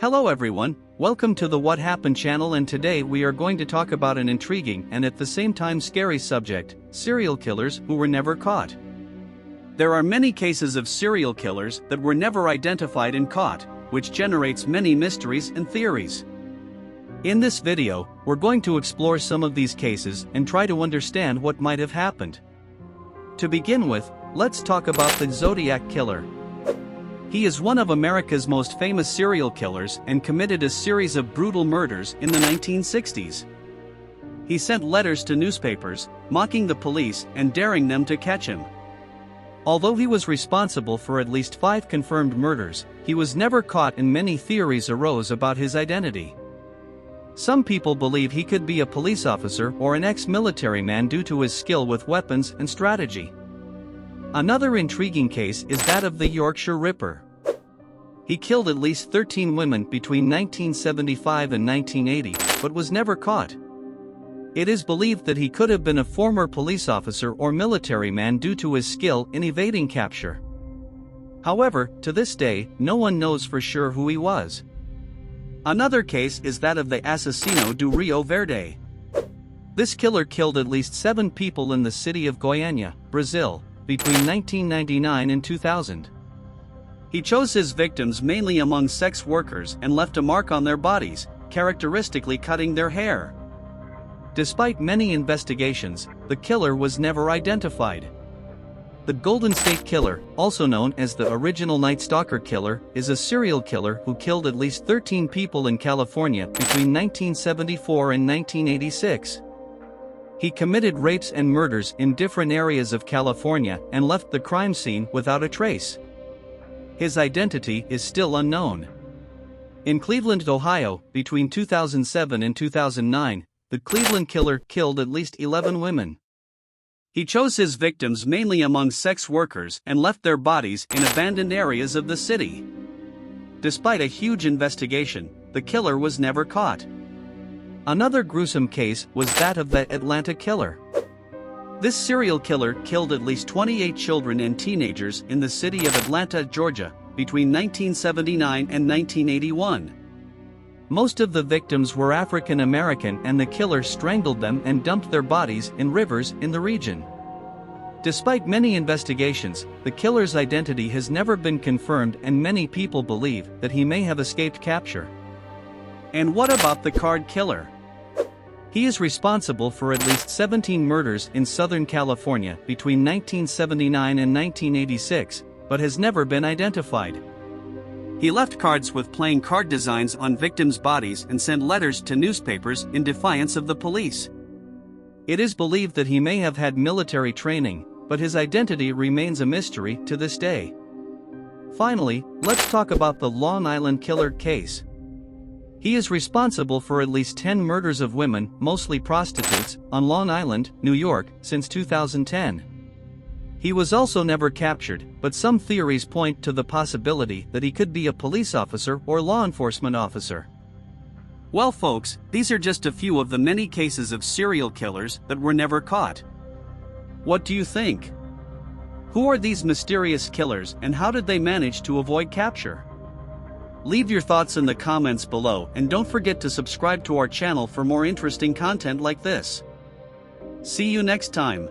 Hello everyone, welcome to the What Happened channel, and today we are going to talk about an intriguing and at the same time scary subject: serial killers who were never caught. There are many cases of serial killers that were never identified and caught, which generates many mysteries and theories. In this video, we're going to explore some of these cases and try to understand what might have happened. To begin with, let's talk about the Zodiac killer. He is one of America's most famous serial killers and committed a series of brutal murders in the 1960s. He sent letters to newspapers, mocking the police and daring them to catch him. Although he was responsible for at least 5 confirmed murders, he was never caught, and many theories arose about his identity. Some people believe he could be a police officer or an ex-military man due to his skill with weapons and strategy. Another intriguing case is that of the Yorkshire Ripper. He killed at least 13 women between 1975 and 1980, but was never caught. It is believed that he could have been a former police officer or military man due to his skill in evading capture. However, to this day, no one knows for sure who he was. Another case is that of the Assassino do Rio Verde. This killer killed at least 7 people in the city of Goiânia, Brazil, between 1999 and 2000. He chose his victims mainly among sex workers and left a mark on their bodies, characteristically cutting their hair. Despite many investigations, the killer was never identified. The Golden State Killer, also known as the original Night Stalker killer, is a serial killer who killed at least 13 people in California between 1974 and 1986. He committed rapes and murders in different areas of California and left the crime scene without a trace. His identity is still unknown. In Cleveland, Ohio, between 2007 and 2009, the Cleveland Killer killed at least 11 women. He chose his victims mainly among sex workers and left their bodies in abandoned areas of the city. Despite a huge investigation, the killer was never caught. Another gruesome case was that of the Atlanta Killer. This serial killer killed at least 28 children and teenagers in the city of Atlanta, Georgia, between 1979 and 1981. Most of the victims were African American, and the killer strangled them and dumped their bodies in rivers in the region. Despite many investigations, the killer's identity has never been confirmed, and many people believe that he may have escaped capture. And what about the Card Killer? He is responsible for at least 17 murders in Southern California between 1979 and 1986, but has never been identified. He left cards with playing card designs on victims' bodies and sent letters to newspapers in defiance of the police. It is believed that he may have had military training, but his identity remains a mystery to this day. Finally, let's talk about the Long Island Killer case. He is responsible for at least 10 murders of women, mostly prostitutes, on Long Island, New York, since 2010. He was also never captured, but some theories point to the possibility that he could be a police officer or law enforcement officer. Well folks, these are just a few of the many cases of serial killers that were never caught. What do you think? Who are these mysterious killers, and how did they manage to avoid capture? Leave your thoughts in the comments below, and don't forget to subscribe to our channel for more interesting content like this. See you next time.